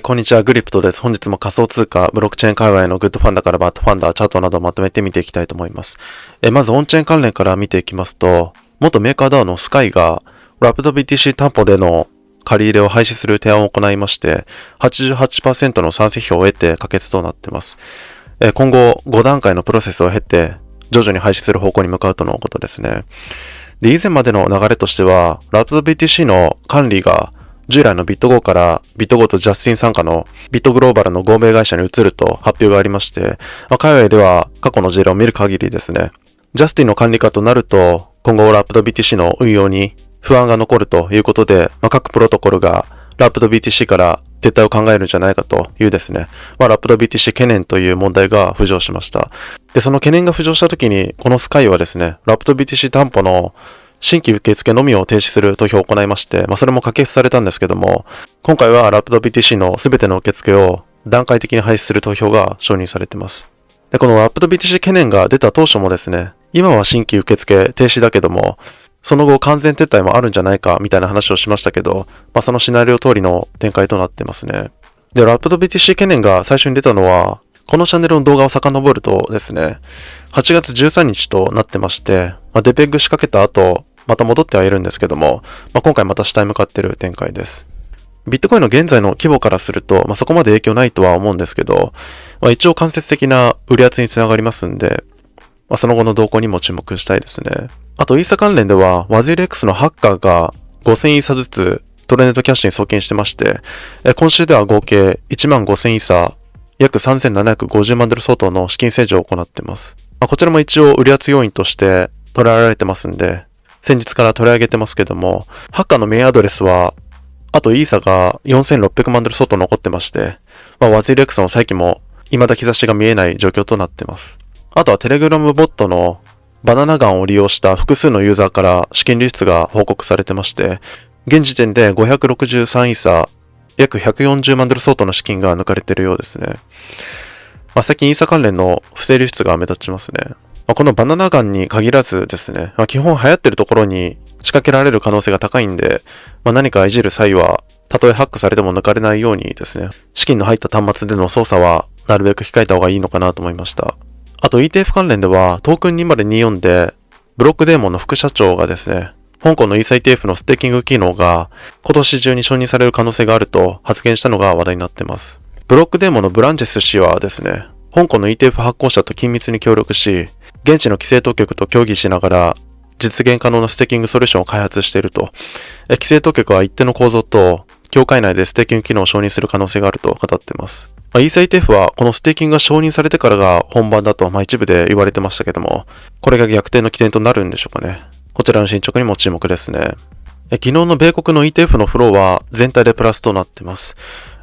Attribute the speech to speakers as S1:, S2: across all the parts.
S1: こんにちは、グリプトです。本日も仮想通貨、ブロックチェーン界隈のグッドファンダからバッドファンダ、チャートなどをまとめて見ていきたいと思います。まずオンチェーン関連から見ていきますと、元メーカー DAO のスカイが、ラプド BTC 担保での借り入れを廃止する提案を行いまして、88% の賛成票を得て可決となっています。今後5段階のプロセスを経て、徐々に廃止する方向に向かうとのことですね。で、以前までの流れとしては、ラプド BTC の管理が従来のビットゴーからビットゴーとジャスティン傘下のビットグローバルの合弁会社に移ると発表がありまして、海外では過去の事例を見る限りですね、ジャスティンの管理下となると今後ラプド BTC の運用に不安が残るということで、各プロトコルがラプド BTC から撤退を考えるんじゃないかというですね、ラプド BTC 懸念という問題が浮上しました。で、その懸念が浮上した時に、このスカイはですね、ラプド BTC 担保の新規受付のみを停止する投票を行いまして、それも可決されたんですけども、今回はラプド BTC のすべての受付を段階的に廃止する投票が承認されています。で、このラプド BTC 懸念が出た当初もですね、今は新規受付停止だけども、その後完全撤退もあるんじゃないかみたいな話をしましたけど、そのシナリオ通りの展開となってますね。で、ラプド BTC 懸念が最初に出たのは、このチャンネルの動画を遡るとですね、8月13日となってまして、デペグ仕掛けた後、また戻ってはいるんですけども、今回また下へ向かっている展開です。ビットコインの現在の規模からすると、そこまで影響ないとは思うんですけど、一応間接的な売り圧につながりますんで、その後の動向にも注目したいですね。あと、イーサ関連では、ワズリ X のハッカーが5000イーサずつトレネットキャッシュに送金してまして、今週では合計15000イーサ、約3750万ドル相当の資金洗浄を行っています。こちらも一応売り圧要因として捉えられてますんで、先日から取り上げてますけども、ハッカーのメインアドレスは、あとイーサが4600万ドル相当残ってまして、ワズリ X の再起も未だ兆しが見えない状況となってます。あとはテレグラムボットのバナナガンを利用した複数のユーザーから資金流出が報告されてまして、現時点で563イーサ、約140万ドル相当の資金が抜かれているようですね。最近イーサ関連の不正流出が目立ちますね。このバナナガンに限らずですね、基本流行ってるところに仕掛けられる可能性が高いんで、何かいじる際は、たとえハックされても抜かれないようにですね、資金の入った端末での操作はなるべく控えた方がいいのかなと思いました。あと ETF 関連では、トークン2024で、ブロックデーモンの副社長がですね、香港のイーサ ETF のステーキング機能が今年中に承認される可能性があると発言したのが話題になっています。ブロックデーモンのブランジェス氏はですね、香港の ETF 発行者と緊密に協力し、現地の規制当局と協議しながら実現可能なステーキングソリューションを開発していると。規制当局は一定の構造と協会内でステーキング機能を承認する可能性があると語っています。イーサ ETF はこのステーキングが承認されてからが本番だと一部で言われてましたけども、これが逆転の起点となるんでしょうかね。こちらの進捗にも注目ですね。昨日の米国の ETF のフローは全体でプラスとなっています。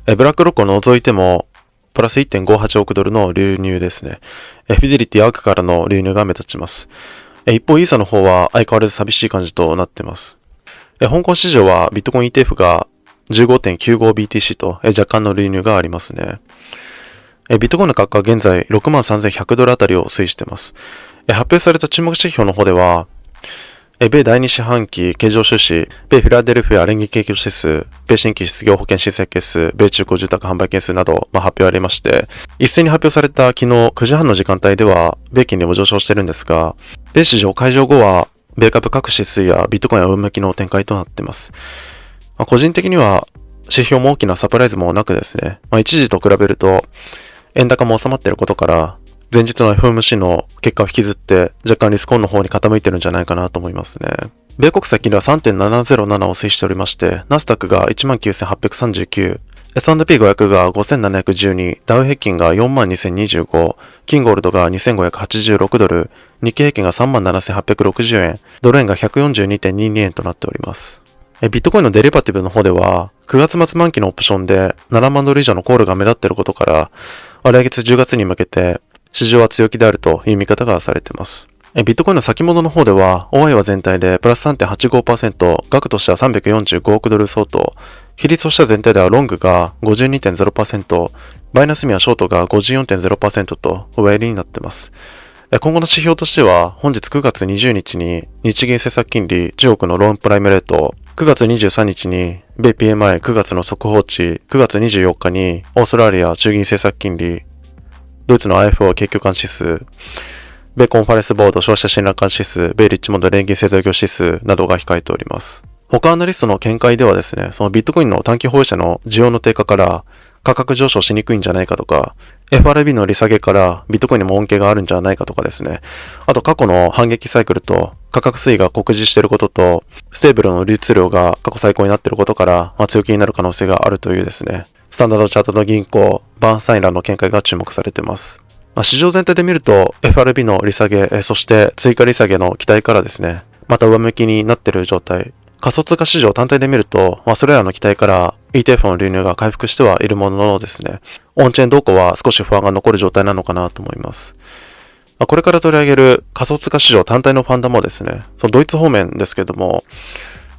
S1: ブラックロックを除いてもプラス 1.58 億ドルの流入ですね。フィデリティアークからの流入が目立ちます。一方イーサの方は相変わらず寂しい感じとなっています。香港市場はビットコイン ETF が 15.95BTC と若干の流入がありますね。ビットコインの価格は現在63,100ドルあたりを推移しています。発表された注目指標の方では、米第2四半期経常収支、米フィラデルフィア連銀景況指数、米新規失業保険申請件数、米中古住宅販売件数など、発表ありまして、一斉に発表された昨日9時半の時間帯では、米金利も上昇しているんですが、米市場開場後は、米株各指数やビットコインは上向きの展開となっています。個人的には、指標も大きなサプライズもなくですね、一時と比べると、円高も収まっていることから、前日の FOMC の結果を引きずって若干リスクオンの方に傾いてるんじゃないかなと思いますね。米国債金利は 3.707 を推移しておりまして、ナスダックが 19,839、S&P500 が 5,712、ダウ平均が 42,025、キンゴールドが 2,586 ドル、日経平均が 37,860 円、ドル円が 142.22 円となっております。ビットコインのデリバティブの方では、9月末満期のオプションで7万ドル以上のコールが目立っていることから、来月10月に向けて市場は強気であるという見方がされています。ビットコインの先物の方では、OI は全体でプラス 3.85%、額としては345億ドル相当、比率としては全体ではロングが 52.0%、マイナスミはショートが 54.0% と上入りになっています。今後の指標としては、本日9月20日に日銀政策金利10億のローンプライムレート9月23日に米 PMI9 月の速報値、9月24日にオーストラリア中銀政策金利、ドイツの IFO 景況感指数、米コンファレンスボード消費者信頼感指数、米リッチモンド連銀製造業指数などが控えております。他アナリストの見解ではですね、そのビットコインの短期保有者の需要の低下から価格上昇しにくいんじゃないかとか、FRB の利下げからビットコインにも恩恵があるんじゃないかとかですね。あと過去の反撃サイクルと価格推移が酷似していることと、ステーブルの流通量が過去最高になっていることから、強気になる可能性があるというですね、スタンダードチャートの銀行、バーンスタインらの見解が注目されています。市場全体で見ると FRB の利下げ、そして追加利下げの期待からですね、また上向きになっている状態。仮想通貨市場単体で見ると、それらの期待から ETF の流入が回復してはいるもののですね、オンチェーン動向は少し不安が残る状態なのかなと思います。これから取り上げる仮想通貨市場単体のファンダもですね、そのドイツ方面ですけども、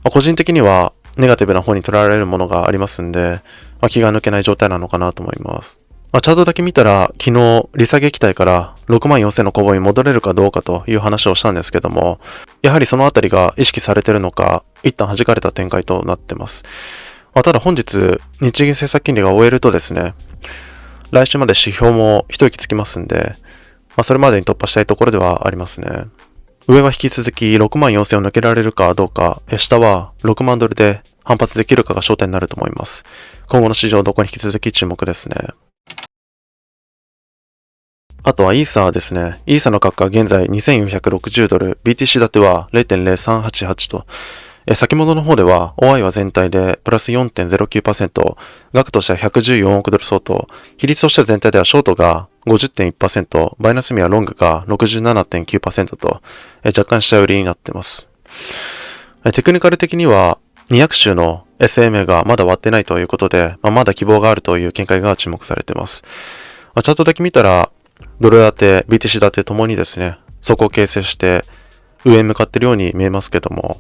S1: 個人的にはネガティブな方に捉えられるものがありますんで、気が抜けない状態なのかなと思います。チャートだけ見たら、昨日、利下げ期待から64,000の小棒に戻れるかどうかという話をしたんですけども、やはりそのあたりが意識されているのか、一旦弾かれた展開となっています。ただ本日、日銀政策金利が終えるとですね、来週まで指標も一息つきますんで、それまでに突破したいところではありますね。上は引き続き64,000を抜けられるかどうか、下は6万ドルで反発できるかが焦点になると思います。今後の市場どこに引き続き注目ですね。あとはイーサーですね。イーサの価格は現在2460ドル、BTC 建ては 0.0388 と、先物の方では OI は全体でプラス 4.09%、額としては114億ドル相当、比率としては全体ではショートが 50.1%、マイナスミはロングが 67.9% と、若干下寄りになっています。テクニカル的には200週の SMA がまだ割ってないということで、まだ希望があるという見解が注目されています。チャートだけ見たら、ドル建て、BTC 建てともにですね、底を形成して上に向かっているように見えますけども、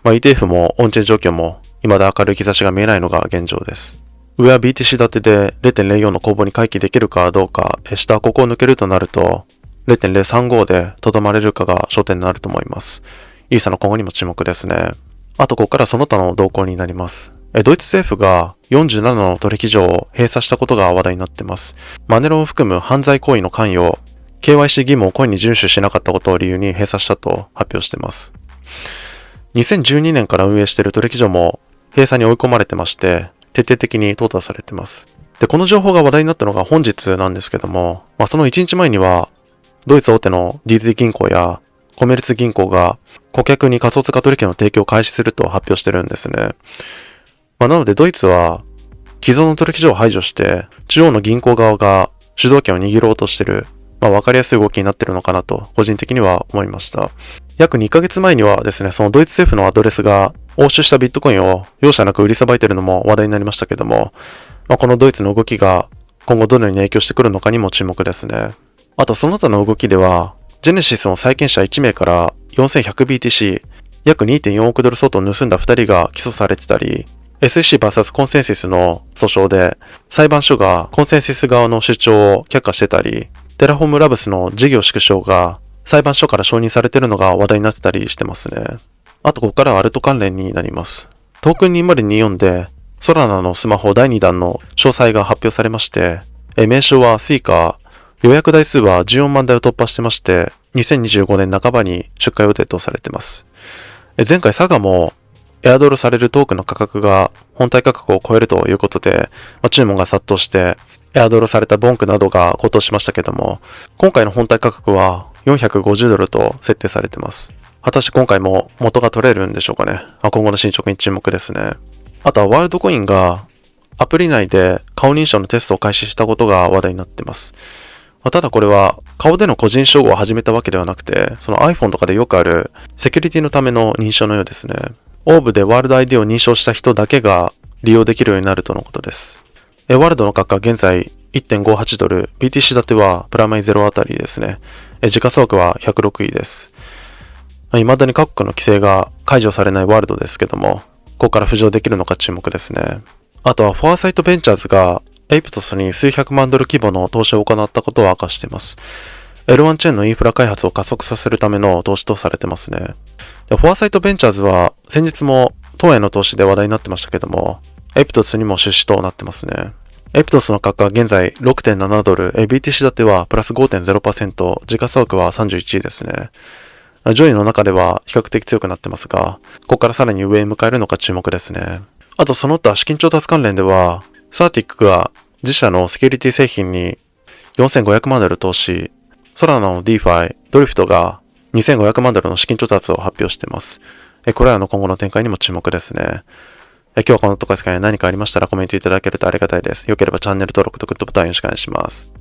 S1: ETF もオンチェーン状況も未だ明るい兆しが見えないのが現状です。上は BTC 建てで 0.04 の攻防に回帰できるかどうか、下はここを抜けるとなると 0.035 でとどまれるかが焦点になると思います。イーサの今後にも注目ですね。あとここからその他の動向になります。ドイツ政府が47の取引所を閉鎖したことが話題になっています。マネロンを含む犯罪行為の関与、KYC 義務を故意に遵守しなかったことを理由に閉鎖したと発表しています。2012年から運営している取引所も閉鎖に追い込まれてまして、徹底的に淘汰されています。で、この情報が話題になったのが本日なんですけども、その1日前には、ドイツ大手の DZ 銀行やコメルツ銀行が顧客に仮想通貨取引の提供を開始すると発表してるんですね。なのでドイツは既存の取引所を排除して中央の銀行側が主導権を握ろうとしている、わかりやすい動きになっているのかなと個人的には思いました。約2ヶ月前にはですね、そのドイツ政府のアドレスが押収したビットコインを容赦なく売りさばいているのも話題になりましたけども、このドイツの動きが今後どのように影響してくるのかにも注目ですね。あとその他の動きでは、ジェネシスの債権者1名から 4100BTC、約 2.4 億ドル相当を盗んだ2人が起訴されてたり、SEC vs コンセンシスの訴訟で裁判所がコンセンシス側の主張を却下してたり、テラフォームラブスの事業縮小が裁判所から承認されているのが話題になってたりしてますね。あとここからはアルト関連になります。トークン2024でソラナのスマホ第2弾の詳細が発表されまして、名称はスイカ、予約台数は14万台を突破してまして、2025年半ばに出荷予定とされています。前回サガもエアドルされるトークンの価格が本体価格を超えるということで、注文が殺到してエアドルされたボンクなどが高騰しましたけども、今回の本体価格は450ドルと設定されています。果たして今回も元が取れるんでしょうかね。今後の進捗に注目ですね。あとはワールドコインがアプリ内で顔認証のテストを開始したことが話題になっています。ただこれは顔での個人照合を始めたわけではなくて、その iPhone とかでよくあるセキュリティのための認証のようですね。オーブでワールド ID を認証した人だけが利用できるようになるとのことです。ワールドの価格は現在 1.58 ドル、BTC 建てはプラマイゼロあたりですね。時価総額は106位です。未だに各国の規制が解除されないワールドですけども、ここから浮上できるのか注目ですね。あとはフォアサイトベンチャーズがエイプトスに数百万ドル規模の投資を行ったことを明かしています。L1 チェーンのインフラ開発を加速させるための投資とされてますね。フォアサイトベンチャーズは先日も当への投資で話題になってましたけども、エプトスにも出資となってますね。エプトスの価格は現在 6.7 ドル、BTC 建てはプラス 5.0%、時価総額は31位ですね。上位の中では比較的強くなってますが、ここからさらに上へ迎えるのか注目ですね。あとその他資金調達関連では、サーティックが自社のセキュリティ製品に4500万ドル投資、ソラナの DeFi、ドリフトが2500万ドルの資金調達を発表しています。これらの今後の展開にも注目ですね。今日はこのところですかね。何かありましたらコメントいただけるとありがたいです。よければチャンネル登録とグッドボタンよろしくお願いします。